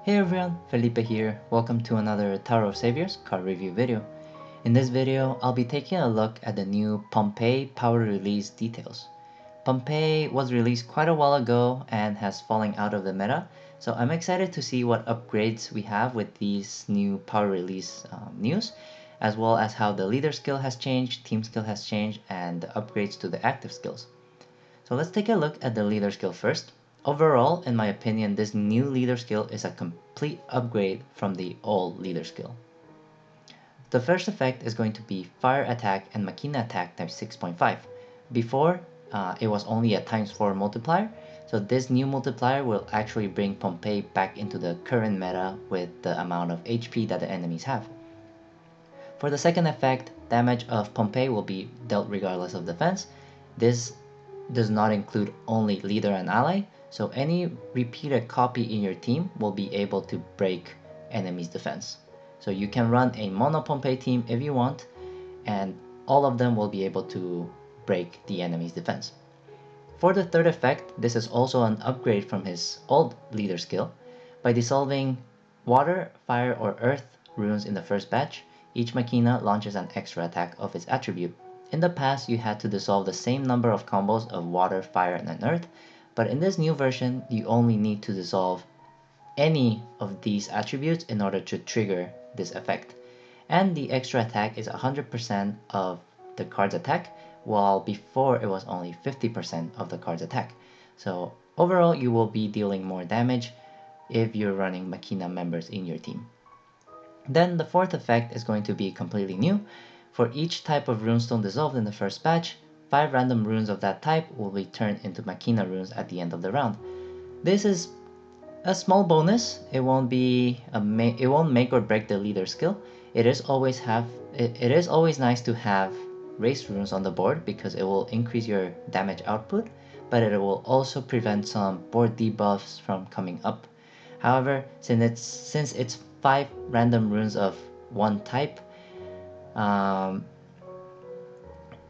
Hey everyone, Felipe here. Welcome to another Tower of Saviors card review video. In this video, I'll be taking a look at the new Pompeii power release details. Pompeii was released quite a while ago and has fallen out of the meta, so I'm excited to see what upgrades we have with these new power release news, as well as how the leader skill has changed, team skill has changed, and the upgrades to the active skills. So let's take a look at the leader skill first. Overall, in my opinion, this new leader skill is a complete upgrade from the old leader skill. The first effect is going to be fire attack and machina attack times 6.5. Before, it was only a times 4 multiplier, so this new multiplier will actually bring Pompeii back into the current meta with the amount of HP that the enemies have. For the second effect, damage of Pompeii will be dealt regardless of defense. This does not include only leader and ally, so any repeated copy in your team will be able to break enemy's defense. So you can run a mono Pompeii team if you want, and all of them will be able to break the enemy's defense. For the third effect, this is also an upgrade from his old leader skill. By dissolving water, fire, or earth runes in the first batch, each machina launches an extra attack of its attribute. In the past, you had to dissolve the same number of combos of water, fire, and earth, but in this new version, you only need to dissolve any of these attributes in order to trigger this effect. And the extra attack is 100% of the card's attack, while before it was only 50% of the card's attack. So overall, you will be dealing more damage if you're running Machina members in your team. Then the fourth effect is going to be completely new. For each type of runestone dissolved in the first batch, 5 random runes of that type will be turned into Machina runes at the end of the round. This is a small bonus. It won't make or break the leader skill. It is always nice to have race runes on the board because it will increase your damage output, but it will also prevent some board debuffs from coming up. However, since it's 5 random runes of one type,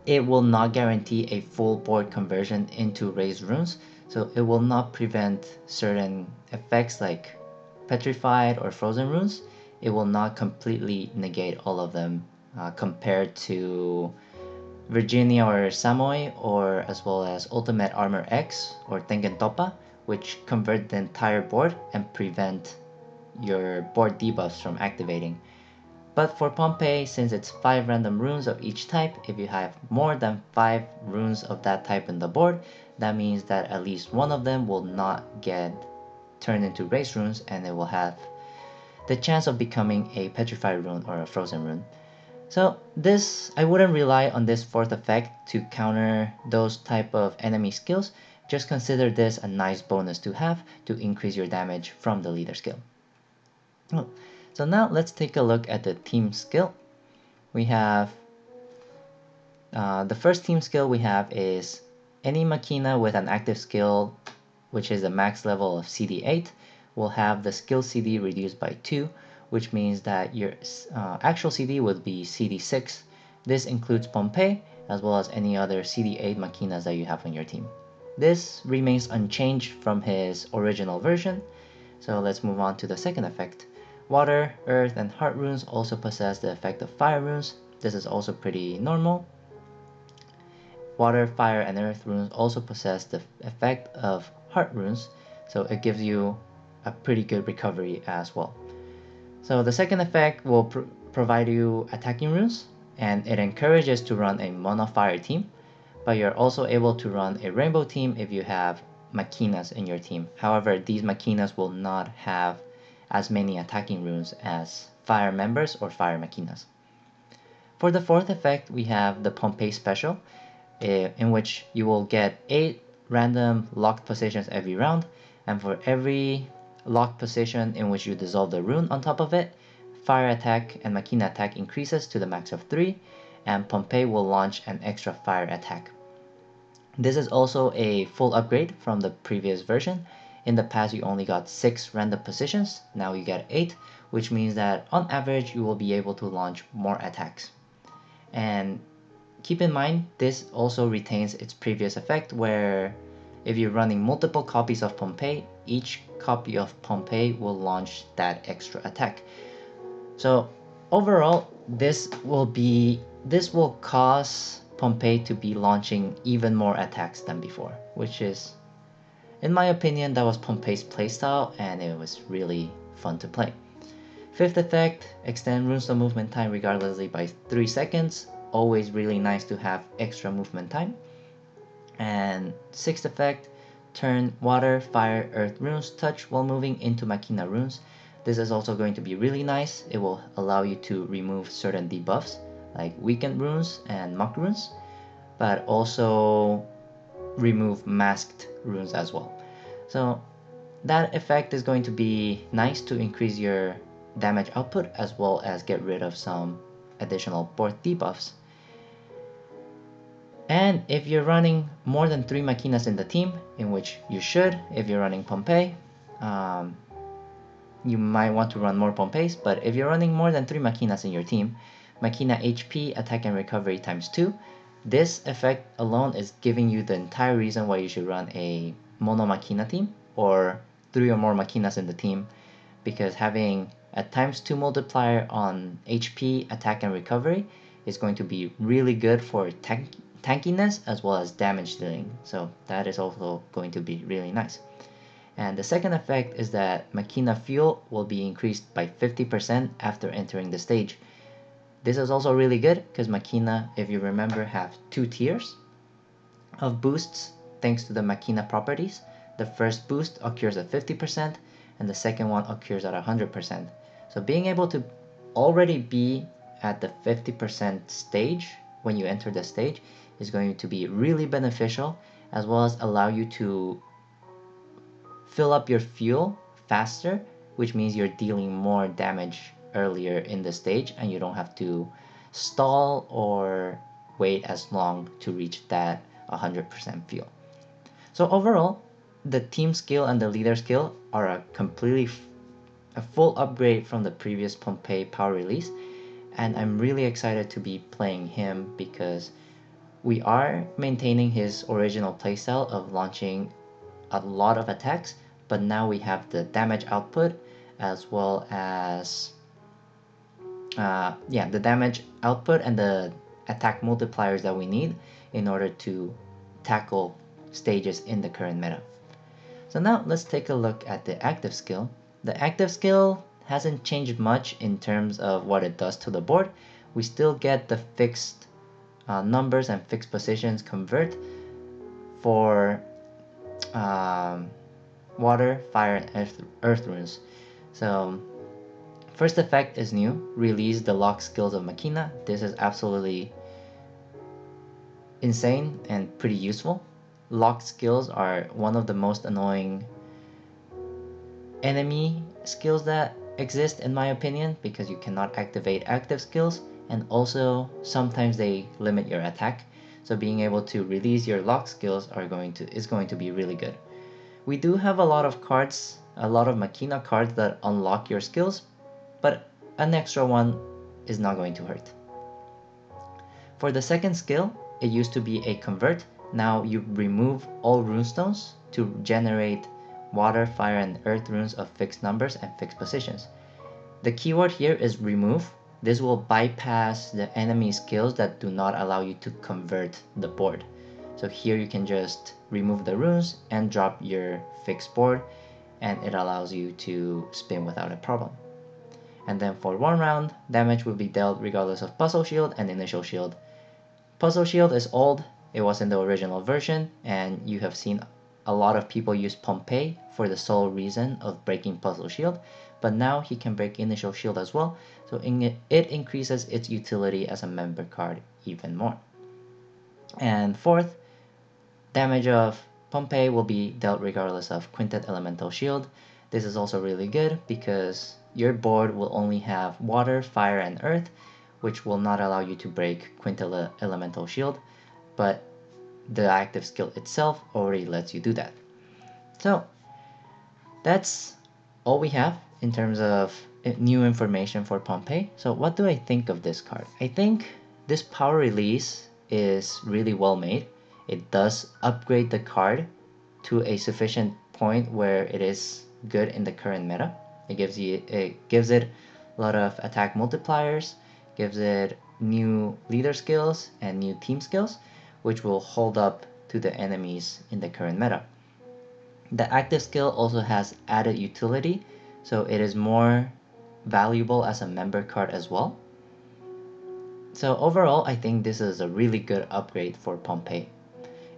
it will not guarantee a full board conversion into raised runes, so it will not prevent certain effects like petrified or frozen runes. It will not completely negate all of them compared to Virginia or Samoi, or as well as Ultimate Armor X or Tengen Toppa, which convert the entire board and prevent your board debuffs from activating. But for Pompeii, since it's 5 random runes of each type, if you have more than 5 runes of that type in the board, that means that at least one of them will not get turned into race runes, and it will have the chance of becoming a petrified rune or a frozen rune. So I wouldn't rely on this fourth effect to counter those type of enemy skills. Just consider this a nice bonus to have to increase your damage from the leader skill. So now let's take a look at the team skill. We have the first team skill we have is any Machina with an active skill, which is the max level of CD8, will have the skill CD reduced by 2, which means that your actual CD would be CD6. This includes Pompeii, as well as any other CD8 Machinas that you have on your team. This remains unchanged from his original version. So let's move on to the second effect. Water, earth, and heart runes also possess the effect of fire runes. This is also pretty normal. Water, fire, and earth runes also possess the effect of heart runes, so it gives you a pretty good recovery as well. So the second effect will provide you attacking runes, and it encourages to run a mono fire team, but you're also able to run a rainbow team if you have Machinas in your team. However, these Machinas will not have as many attacking runes as fire members or fire Machinas. For the fourth effect, we have the Pompeii special, in which you will get 8 random locked positions every round, and for every locked position in which you dissolve the rune on top of it, fire attack and Machina attack increases to the max of 3, and Pompeii will launch an extra fire attack. This is also a full upgrade from the previous version. In the past, you only got 6 random positions, now you get 8, which means that on average you will be able to launch more attacks. And keep in mind, this also retains its previous effect where If you're running multiple copies of Pompeii, each copy of Pompeii will launch that extra attack. So overall, this will cause Pompeii to be launching even more attacks than before, which is, in my opinion, that was Pompeii's playstyle, and it was really fun to play. Fifth effect, extend runestone movement time regardlessly by 3 seconds. Always really nice to have extra movement time. And sixth effect, turn water, fire, earth runes touch while moving into Machina runes. This is also going to be really nice. It will allow you to remove certain debuffs like weakened runes and mock runes, but also remove masked runes as well. So that effect is going to be nice to increase your damage output as well as get rid of some additional board debuffs. And if you're running more than 3 Machinas in the team, in which you should if you're running Pompeii, you might want to run more Pompeis, but if you're running more than 3 Machinas in your team, Machina HP, attack and recovery times 2, this effect alone is giving you the entire reason why you should run a mono Machina team, or 3 or more Machinas in the team, because having a times 2 multiplier on HP, attack and recovery is going to be really good for tankiness as well as damage dealing, so that is also going to be really nice. And the second effect is that Machina fuel will be increased by 50% after entering the stage. This is also really good because Machina, if you remember, have 2 tiers of boosts thanks to the Machina properties. The first boost occurs at 50% and the second one occurs at 100%. So being able to already be at the 50% stage when you enter the stage is going to be really beneficial, as well as allow you to fill up your fuel faster, which means you're dealing more damage earlier in the stage and you don't have to stall or wait as long to reach that 100% fuel. So overall, the team skill and the leader skill are a full upgrade from the previous Pompeii power release, and I'm really excited to be playing him because we are maintaining his original playstyle of launching a lot of attacks, but now we have the damage output as well as the damage output and the attack multipliers that we need in order to tackle stages in the current meta. So now let's take a look at the active skill. The active skill hasn't changed much in terms of what it does to the board. We still get the fixed numbers and fixed positions convert for water, fire, and earth runes. So first effect is new, release the lock skills of Machina. This is absolutely insane and pretty useful. Locked skills are one of the most annoying enemy skills that exist in my opinion, because you cannot activate active skills, and also sometimes they limit your attack. So being able to release your lock skills is going to be really good. We do have a lot of cards, a lot of Machina cards that unlock your skills, but an extra one is not going to hurt. For the second skill, it used to be a convert. Now you remove all runestones to generate water, fire, and earth runes of fixed numbers and fixed positions. The keyword here is remove. This will bypass the enemy skills that do not allow you to convert the board. So here you can just remove the runes and drop your fixed board, and it allows you to spin without a problem. And then for 1 round, damage will be dealt regardless of puzzle shield and initial shield. Puzzle shield is old, it was in the original version, and you have seen a lot of people use Pompeii for the sole reason of breaking puzzle shield, but now he can break initial shield as well, so it increases its utility as a member card even more. And fourth, damage of Pompeii will be dealt regardless of Quintet Elemental Shield. This is also really good because your board will only have water, fire, and earth, which will not allow you to break Quintet Elemental Shield, but the active skill itself already lets you do that. So that's all we have in terms of new information for Pompeii. So what do I think of this card? I think this power release is really well made. It does upgrade the card to a sufficient point where it is good in the current meta. It gives it a lot of attack multipliers, gives it new leader skills and new team skills, which will hold up to the enemies in the current meta. The active skill also has added utility, so it is more valuable as a member card as well. So overall, I think this is a really good upgrade for Pompeii.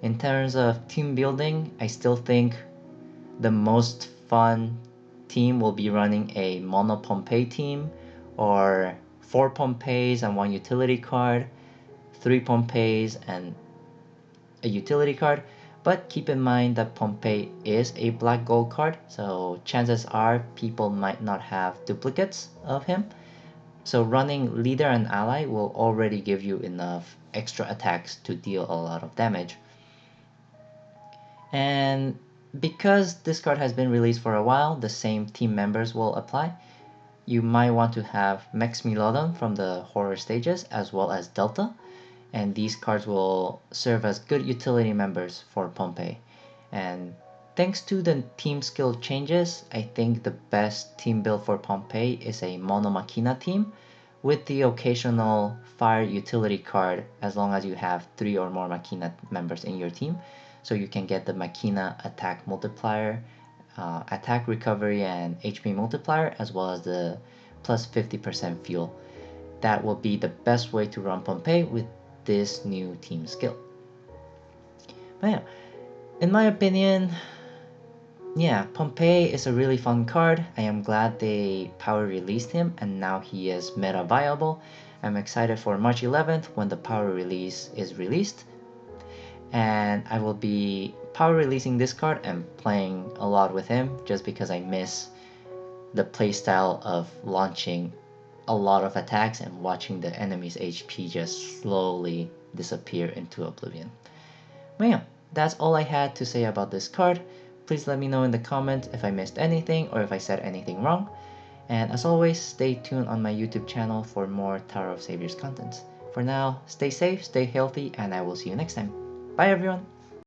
In terms of team building, I still think the most fun team will be running a mono Pompeii team, or 4 Pompeis and 1 utility card, 3 Pompeis and a utility card. But keep in mind that Pompeii is a black gold card, so chances are people might not have duplicates of him. So running leader and ally will already give you enough extra attacks to deal a lot of damage. And because this card has been released for a while, the same team members will apply. You might want to have Max Milodon from the horror stages as well as Delta, and these cards will serve as good utility members for Pompeii. And thanks to the team skill changes, I think the best team build for Pompeii is a Mono Machina team with the occasional fire utility card, as long as you have 3 or more Machina members in your team. So you can get the Machina attack multiplier, attack recovery and HP multiplier, as well as the plus 50% fuel. That will be the best way to run Pompeii with this new team skill. But yeah, in my opinion, yeah, Pompeii is a really fun card. I am glad they power released him and now he is meta viable. I'm excited for March 11th when the power release is released. And I will be power releasing this card and playing a lot with him just because I miss the playstyle of launching a lot of attacks and watching the enemy's HP just slowly disappear into oblivion. But yeah, that's all I had to say about this card. Please let me know in the comments if I missed anything or if I said anything wrong. And as always, stay tuned on my YouTube channel for more Tower of Saviors content. For now, stay safe, stay healthy, and I will see you next time. Bye everyone!